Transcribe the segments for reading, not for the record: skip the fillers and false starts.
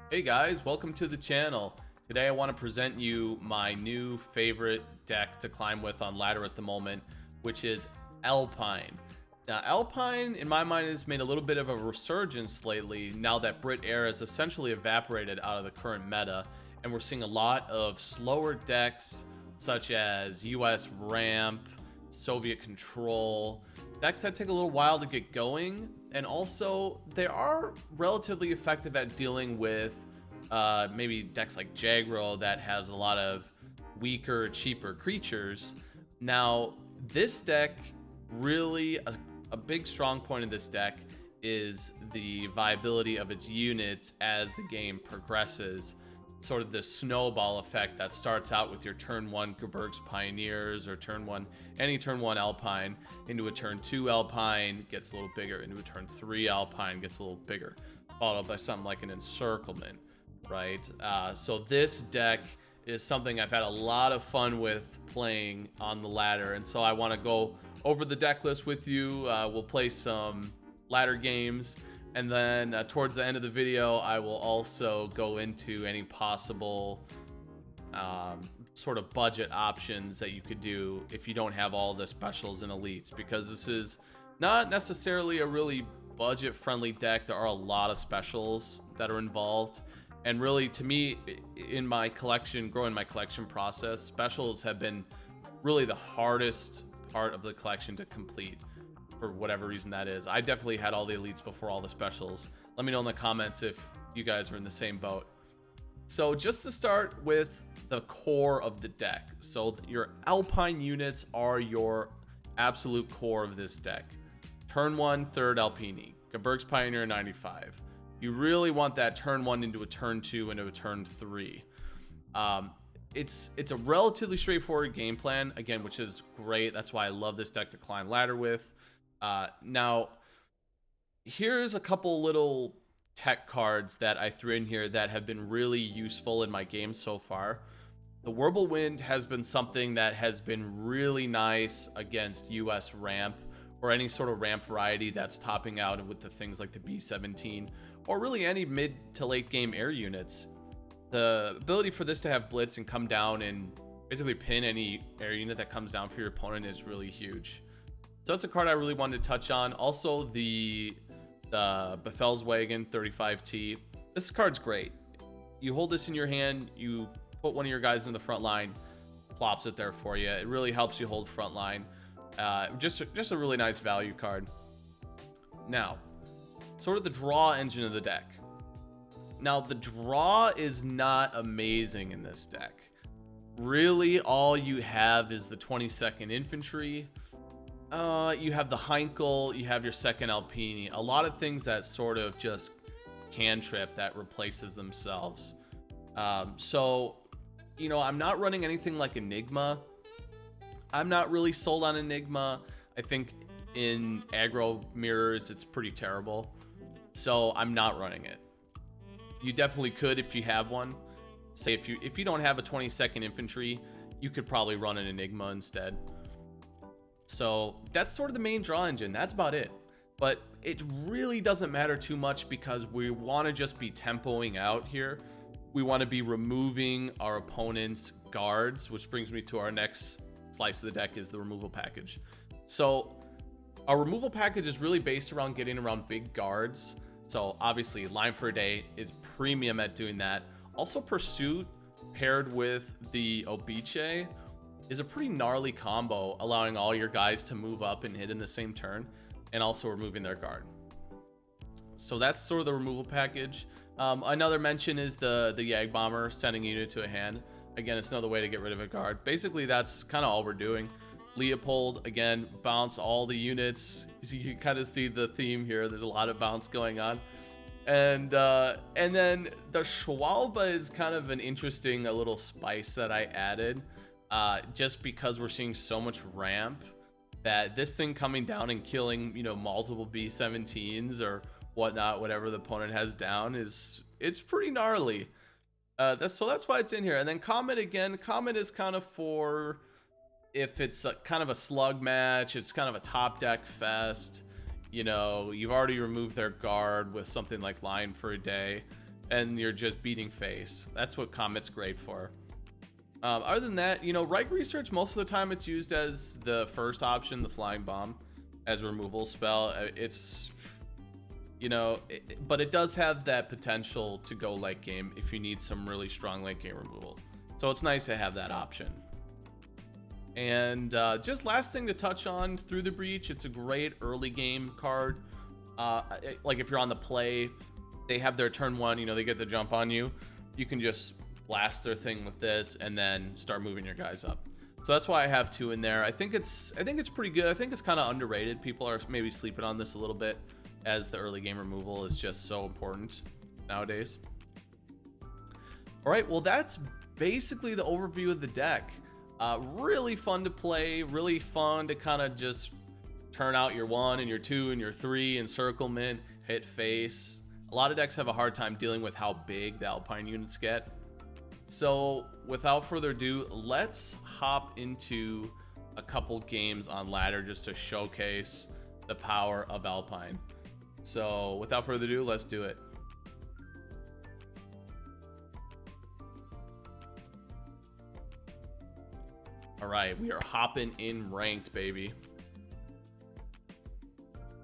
Hey guys, welcome to the channel. Today I want to present you my new favorite deck to climb with on ladder at the moment, which is Alpine. Now Alpine, in my mind, has made a little bit of a resurgence lately now that Brit Air has essentially evaporated out of the current meta, and we're seeing a lot of slower decks such as US Ramp, Soviet Control, decks that take a little while to get going, and also they are relatively effective at dealing with maybe decks like Jagro that has a lot of weaker, cheaper creatures. Now, this deck really, a big strong point of this deck is the viability of its units as the game progresses. Sort of the snowball effect that starts out with your turn 1 GEBIRGS-PIONIERs or turn 1 any turn 1 Alpine into a turn 2 Alpine gets a little bigger, into a turn 3 Alpine gets a little bigger, followed up by something like an encirclement, right? So this deck is something I've had a lot of fun with playing on the ladder, and so I want to go over the deck list with you. We'll play some ladder games, and then towards the end of the video, I will also go into any possible sort of budget options that you could do if you don't have all the specials and elites, because this is not necessarily a really budget-friendly deck. There are a lot of specials that are involved, and really, to me, in my collection, growing my collection process, specials have been really the hardest part of the collection to complete, for whatever reason that is. I definitely had all the elites before all the specials. Let me know in the comments if you guys are in the same boat. So just to start with the core of the deck. So your Alpine units are your absolute core of this deck. Turn 1, 3rd Alpini, GEBIRGS-PIONIER 95. You really want that turn 1 into a turn 2 into a turn 3. It's a relatively straightforward game plan, again, which is great. That's why I love this deck to climb ladder with. Now, here's a couple little tech cards that I threw in here that have been really useful in my game so far. The WIRBELWIND has been something that has been really nice against US ramp, or any sort of ramp variety that's topping out with the things like the B-17, or really any mid to late game air units. The ability for this to have blitz and come down and basically pin any air unit that comes down for your opponent is really huge. So that's a card I really wanted to touch on. Also, the BEFEHLSWAGEN 35T. This card's great. You hold this in your hand, you put one of your guys in the front line, plops it there for you. It really helps you hold front line. Just a really nice value card. Now, sort of the draw engine of the deck. Now, the draw is not amazing in this deck. Really, all you have is the 22nd Infantry. You have the HEINKEL, you have your 2nd Alpini. A lot of things that sort of just cantrip that replaces themselves. So, you know, I'm not running anything like Enigma. I'm not really sold on Enigma. I think in aggro mirrors, it's pretty terrible. So I'm not running it. You definitely could if you have one. Say if you don't have a 22nd Infantry, you could probably run an Enigma instead. So that's sort of the main draw engine. That's about it. But it really doesn't matter too much because we want to just be tempoing out here. We want to be removing our opponent's guards, which brings me to our next slice of the deck, is the removal package. So our removal package is really based around getting around big guards. So obviously Line for a Day is premium at doing that. Also, Pursuit paired with the OBICE is a pretty gnarly combo, allowing all your guys to move up and hit in the same turn and also removing their guard. So that's sort of the removal package. Another mention is the JAGDBOMBER, sending a unit to a hand. Again, it's another way to get rid of a guard. Basically, that's kind of all we're doing. LEOPOLD, again, bounce all the units. You can kind of see the theme here. There's a lot of bounce going on. And then the SCHWALBE is kind of an interesting, a little spice that I added. Just because we're seeing so much ramp that this thing coming down and killing, you know, multiple B-17s or whatnot, whatever the opponent has down, it's pretty gnarly. That's why it's in here. And then KOMET, again, KOMET is kind of for if it's kind of a slug match, it's kind of a top deck fest. You know, you've already removed their guard with something like Line for a Day. and you're just beating face. That's what KOMET's great for. Other than that, you know, REICH Research, most of the time it's used as the first option, the flying bomb, as a removal spell. It's, you know, but it does have that potential to go late game if you need some really strong late game removal. So it's nice to have that option. And just last thing to touch on, through the breach, it's a great early game card. Like if you're on the play, they have their turn one, you know, they get the jump on you. You can just blast their thing with this and then start moving your guys up. So that's why I have 2 in there. I think it's pretty good. I think it's kind of underrated. People are maybe sleeping on this a little bit, as the early game removal is just so important nowadays. All right, well, that's basically the overview of the deck. Really fun to play, really fun to kind of just turn out your 1 and your 2 and your 3, encirclement, hit face. A lot of decks have a hard time dealing with how big the Alpine units get. So without further ado, let's hop into a couple games on ladder just to showcase the power of Alpine. So without further ado, let's do it. All right, we are hopping in ranked, baby.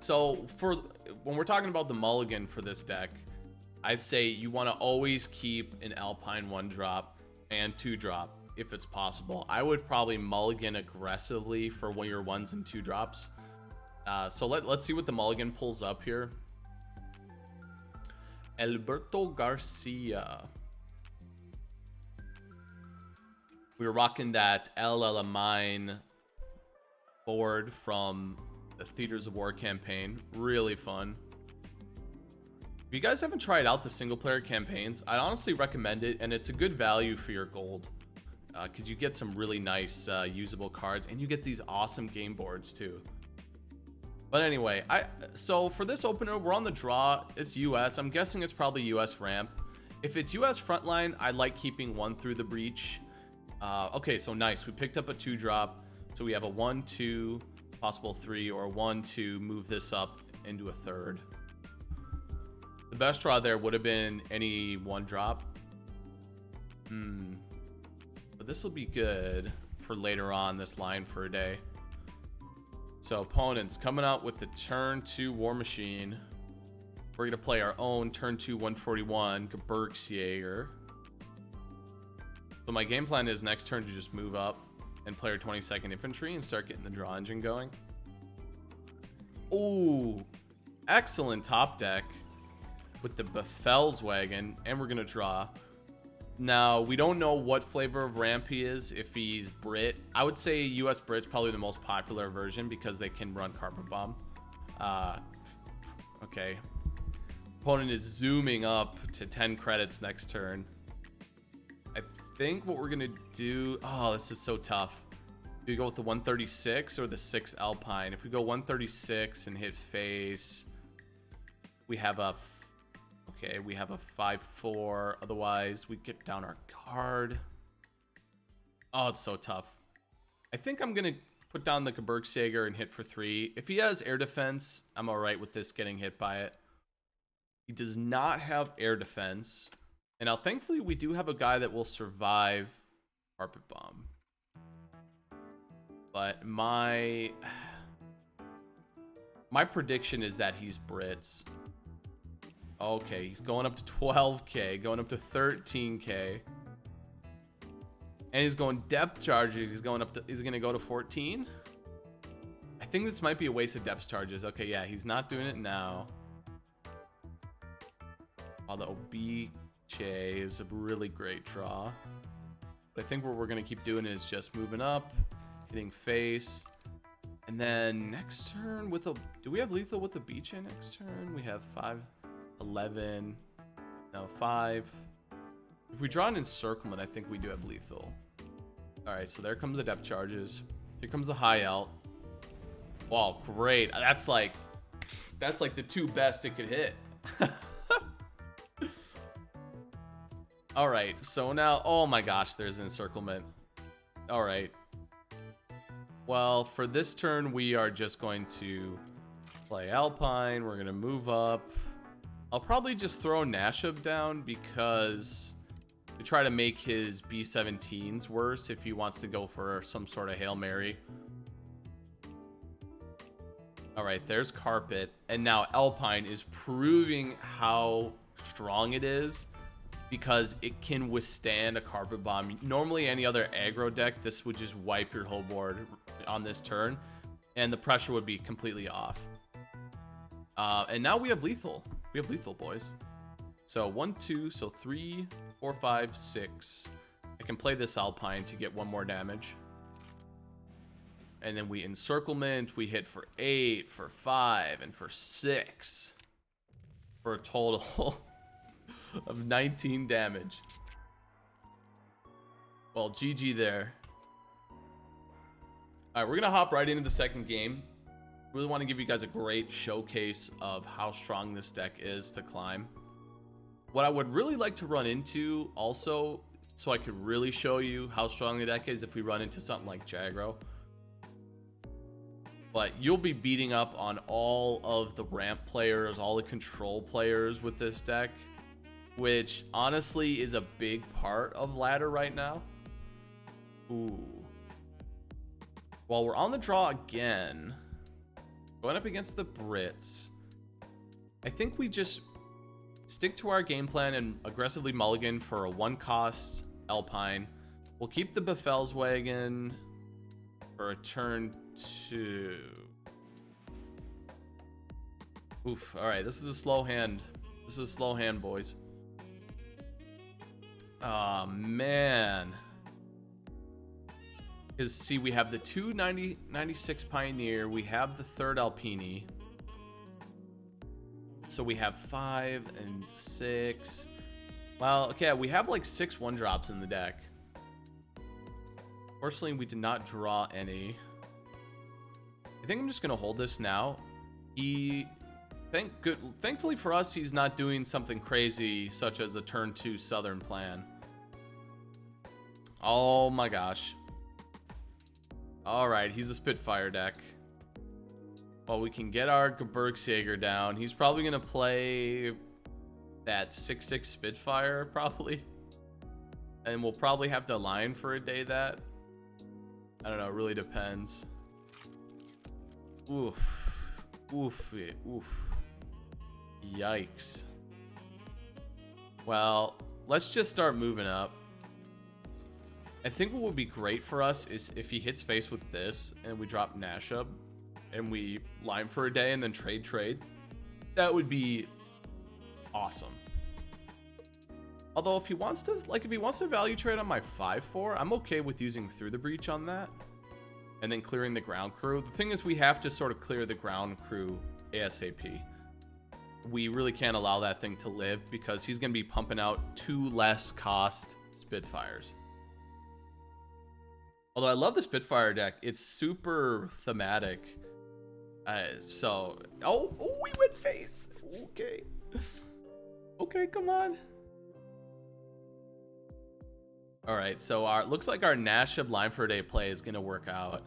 So when we're talking about the mulligan for this deck, I'd say you want to always keep an Alpine 1-drop and 2-drop if it's possible. I would probably mulligan aggressively for one of your 1s and 2-drops. So let's see what the mulligan pulls up here. Alberto Garcia. We were rocking that ALAMEIN board from the Theaters of War campaign. Really fun. If you guys haven't tried out the single player campaigns, I'd honestly recommend it, and it's a good value for your gold, because you get some really nice usable cards, and you get these awesome game boards too. But anyway, so for this opener, we're on the draw. It's US. I'm guessing it's probably US ramp. If it's US frontline, I like keeping 1 through the breach. Okay, so nice. We picked up a 2-drop, so we have a 1-2, possible 3, or 1-2. Move this up into a 3rd. The best draw there would have been any 1-drop. But this will be good for later on this line for a day. So opponents coming out with the turn 2 War Machine. We're going to play our own turn 2 141 GEBIRGS-JÄGER. So my game plan is next turn to just move up and play our 22nd Infantry and start getting the draw engine going. Oh, excellent top deck with the BEFEHLSWAGEN, and we're gonna draw. Now we don't know what flavor of ramp he is. If he's Brit, I would say US Brit's probably the most popular version because they can run carpet bomb. Okay, opponent is zooming up to 10 credits next turn. I think what we're gonna do, oh, this is so tough. Do we go with the 136 or the 6 Alpine? If we go 136 and hit face, we have a 5-4. Otherwise, we get down our card. Oh, it's so tough. I think I'm gonna put down the GEBIRGS-JÄGER and hit for 3. If he has air defense, I'm all right with this getting hit by it. He does not have air defense, and now thankfully we do have a guy that will survive carpet bomb. But my prediction is that he's Brits. Okay, he's going up to 12k, going up to 13k, and he's going depth charges. He's going up to, is he gonna go to 14? I think this might be a waste of depth charges. Okay, yeah, he's not doing it now. Although OBICE is a really great draw, but I think what we're gonna keep doing is just moving up, hitting face, and then next turn with a, do we have lethal with the OBICE next turn? We have 5-11, no 5. If we draw an encirclement, I think we do have lethal. All right, so there comes the depth charges. Here comes the high alt. Wow, great. That's like the 2 best it could hit. All right, so now, oh my gosh, there's encirclement. All right. Well, for this turn, we are just going to play Alpine. We're going to move up. I'll probably just throw NACHSCHUB down because to try to make his B-17s worse if he wants to go for some sort of Hail Mary. All right, there's Carpet. And now Alpine is proving how strong it is because it can withstand a Carpet Bomb. Normally, any other aggro deck, this would just wipe your whole board on this turn, and the pressure would be completely off. And now we have lethal. We have lethal, boys. So 1, 2, so 3, 4, 5, 6. I can play this Alpine to get 1 more damage. And then we encirclement. We hit for 8, for 5, and for 6. For a total of 19 damage. Well, GG there. Alright, we're going to hop right into the second game. Really want to give you guys a great showcase of how strong this deck is to climb. What I would really like to run into also, so I could really show you how strong the deck is if we run into something like Jagro. But you'll be beating up on all of the ramp players, all the control players with this deck, which honestly is a big part of ladder right now. Ooh. Well, we're on the draw again. Going up against the Brits. I think we just stick to our game plan and aggressively mulligan for a 1-cost Alpine. We'll keep the BEFEHLSWAGEN for a turn 2. Oof. Alright, this is a slow hand. This is a slow hand, boys. Oh, man. Because, see, we have the 296 Pioneer. We have the 3rd Alpini. So we have 5 and 6. Well, okay, we have like 6 1-drops in the deck. Fortunately, we did not draw any. I think I'm just going to hold this now. Thankfully for us, he's not doing something crazy, such as a turn 2 Southern plan. Oh my gosh. Alright, he's a Spitfire deck. Well, we can get our GEBIRGS-JÄGER down. He's probably going to play that 6/6 Spitfire, probably. And we'll probably have to line for a day that. I don't know, it really depends. Oof. Oof. Oof. Yikes. Well, let's just start moving up. I think what would be great for us is if he hits face with this and we drop NACHSCHUB and we line for a day and then trade. That would be awesome. Although if he wants to value trade on my 5/4, I'm okay with using Through the Breach on that. And then clearing the ground crew. The thing is, we have to sort of clear the ground crew ASAP. We really can't allow that thing to live because he's going to be pumping out 2 less cost Spitfires. Although I love the Spitfire deck. It's super thematic. Oh, we went face. Okay. Okay, come on. All right, so looks like our NACHSCHUB line for a day play is going to work out.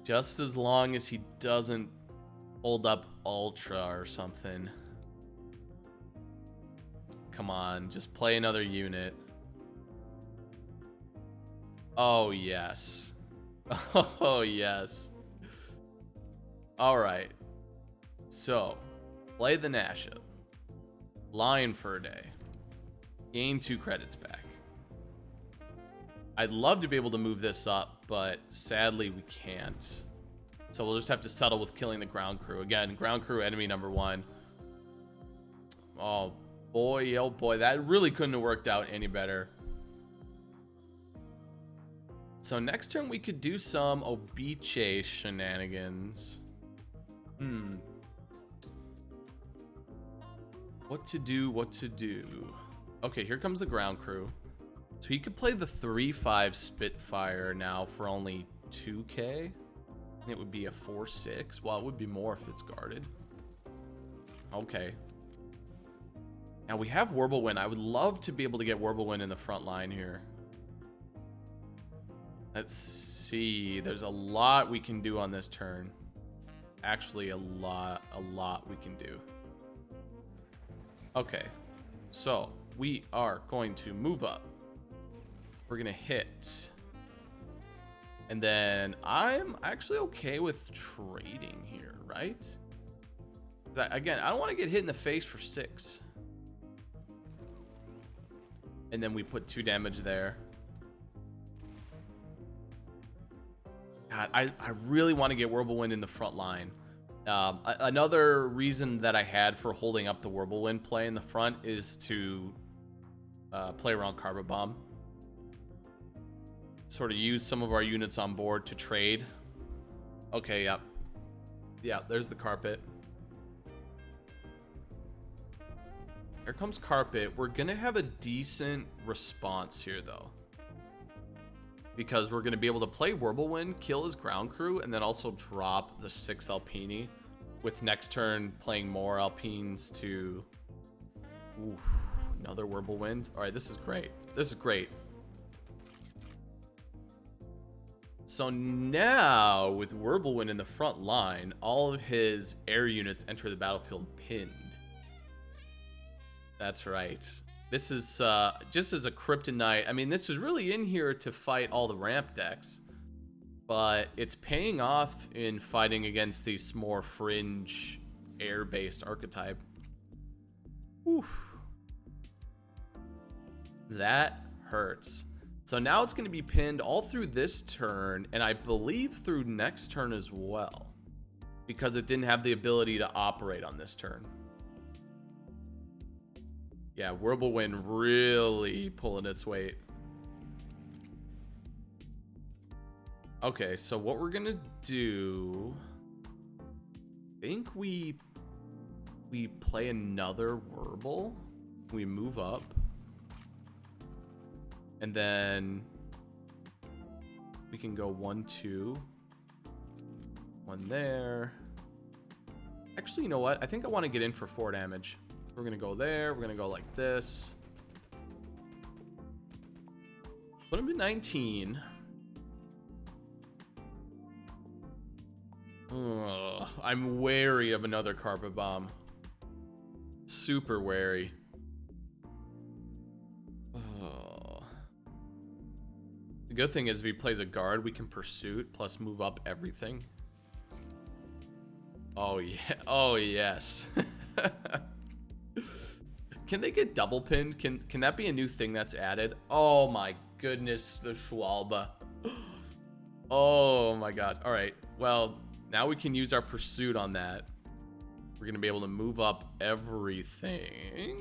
Just as long as he doesn't hold up Ultra or something. Come on, just play another unit. Oh, yes. Oh, yes. All right. So, play the NACHSCHUB. Line for a day. Gain 2 credits back. I'd love to be able to move this up, but sadly we can't. So we'll just have to settle with killing the ground crew. Again, ground crew enemy number 1. Oh boy, that really couldn't have worked out any better. So next turn we could do some OBICE shenanigans. What to do? Okay, here comes the ground crew. So he could play the 3/5 Spitfire now for only 2k. And it would be a 4/6. Well, it would be more if it's guarded. Okay. Now we have WIRBELWIND. I would love to be able to get WIRBELWIND in the front line here. Let's see. There's a lot we can do on this turn. actually a lot we can do. Okay, so we are going to move up. We're gonna hit, and then I'm actually okay with trading here, right? Again, I don't want to get hit in the face for 6. And then we put 2 damage there. God, I really want to get Wirbelwind in the front line. Another reason that I had for holding up the Wirbelwind play in the front is to play around Carpet Bomb. Sort of use some of our units on board to trade. Okay, yep. Yeah, there's the carpet. Here comes carpet. We're gonna have a decent response here though, because we're gonna be able to play Wirbelwind, kill his ground crew, and then also drop the 6 Alpini, with next turn playing more Alpines to... Ooh, another Wirbelwind. All right, this is great. This is great. So now, with Wirbelwind in the front line, all of his air units enter the battlefield pinned. That's right. This is just as a Kryptonite. I mean, this is really in here to fight all the ramp decks, but it's paying off in fighting against these more fringe air-based archetype. Oof. That hurts. So now it's going to be pinned all through this turn, and I believe through next turn as well, because it didn't have the ability to operate on this turn. Yeah, Wirbelwind really pulling its weight. Okay, so what we're gonna do, I think we play another Wirble. We move up, and then we can go 1, 2, 1 there. Actually, you know what? I think I want to get in for 4 damage. We're gonna go there. We're gonna go like this. Put him to 19. Ugh, I'm wary of another Carpet Bomb. Super wary. Ugh. The good thing is if he plays a guard, we can pursuit plus move up everything. Oh yeah. Oh yes. Can they get double pinned? Can that be a new thing that's added? Oh my goodness, the SCHWALBE. Oh my god. All right. Well, now we can use our pursuit on that. We're gonna be able to move up everything.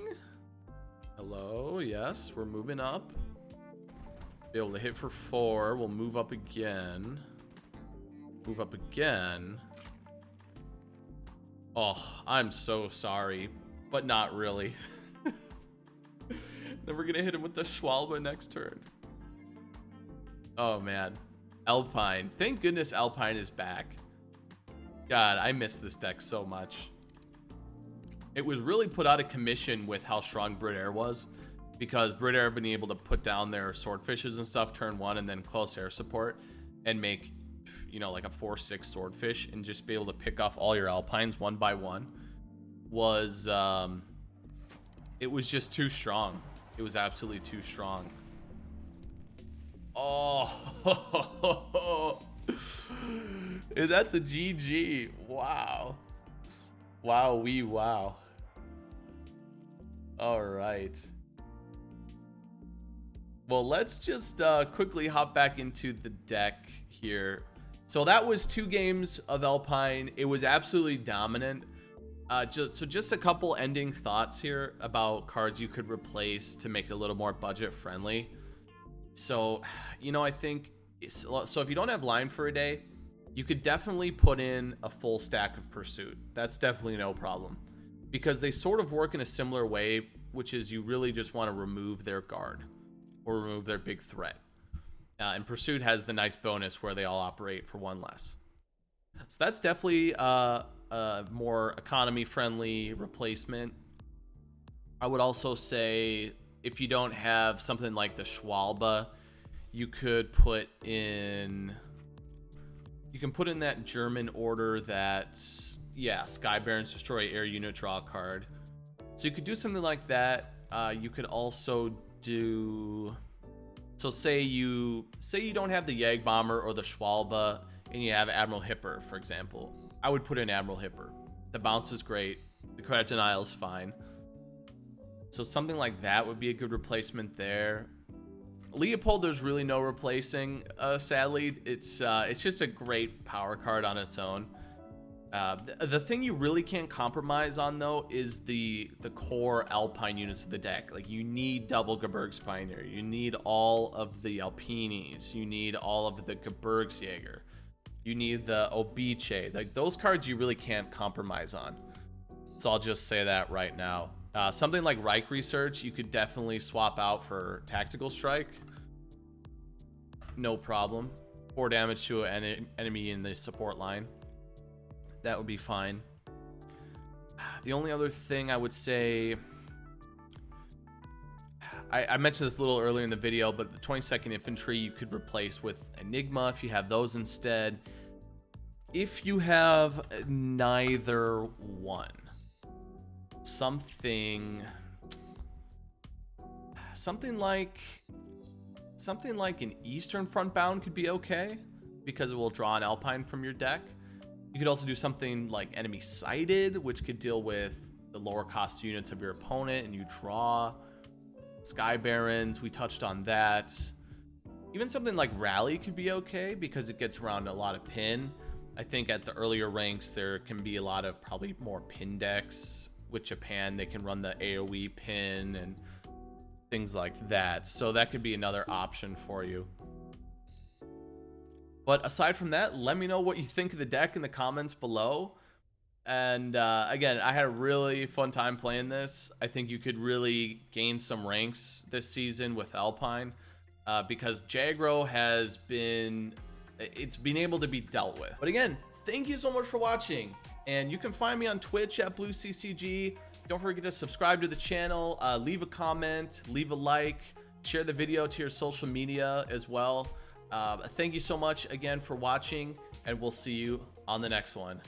Hello. Yes, we're moving up. Be able to hit for 4. We'll move up again. Move up again. Oh, I'm so sorry, but not really. Then we're gonna hit him with the SCHWALBE next turn. Oh man, Alpine. Thank goodness Alpine is back. God, I miss this deck so much. It was really put out of commission with how strong Brit Air was, because Brit Air been able to put down their swordfishes and stuff turn 1 and then close air support and make, you know, like a 4/6 swordfish and just be able to pick off all your Alpines one by one was it was just too strong. It was absolutely too strong. Oh, that's a GG. Wow. Wow, wow. All right. Well, let's just quickly hop back into the deck here. So that was 2 games of Alpine. It was absolutely dominant. Just a couple ending thoughts here about cards you could replace to make it a little more budget friendly. So, you know, I think, so if you don't have line for a day, you could definitely put in a full stack of Pursuit. That's definitely no problem, because they sort of work in a similar way, which is you really just want to remove their guard or remove their big threat. And Pursuit has the nice bonus where they all operate for 1 less. So that's definitely a more economy-friendly replacement. I would also say if you don't have something like the SCHWALBE, you could put in You can put in that German order that, yeah, Sky Barons destroy air unit, draw a card. So you could do something like that. You could also do, so say you don't have the JAGDBOMBER or the SCHWALBE and you have Admiral Hipper, for example. I would put in Admiral Hipper. The bounce is great. The credit denial is fine. So something like that would be a good replacement there. Leopold, there's really no replacing, sadly. It's just a great power card on its own. The thing you really can't compromise on, though, is the core Alpine units of the deck. Like, you need double GEBIRGS-PIONIER. You need all of the ALPINIs. You need all of the GEBIRGSJÄGER. You need the OBICE. Like, those cards you really can't compromise on. So I'll just say that right now. Something like REICH RESEARCH, you could definitely swap out for Tactical Strike. No problem. 4 damage to an enemy in the support line. That would be fine. The only other thing I would say, I mentioned this a little earlier in the video, but the 22nd Infantry you could replace with Enigma if you have those instead. If you have neither one, something like an Eastern Front Bound could be okay because it will draw an Alpine from your deck. You could also do something like Enemy Sighted, which could deal with the lower cost units of your opponent and you draw. Sky Barons, we touched on that. Even something like Rally could be okay because it gets around a lot of pin. I think at the earlier ranks there can be a lot of probably more pin decks. With Japan, they can run the AoE pin and things like that. So that could be another option for you. But aside from that, let me know what you think of the deck in the comments below. And again, I had a really fun time playing this. I think you could really gain some ranks this season with Alpine because Jagro has been able to be dealt with. But again, thank you so much for watching. And you can find me on Twitch at BlueCCG. Don't forget to subscribe to the channel, leave a comment, leave a like, share the video to your social media as well. Thank you so much again for watching, and we'll see you on the next one.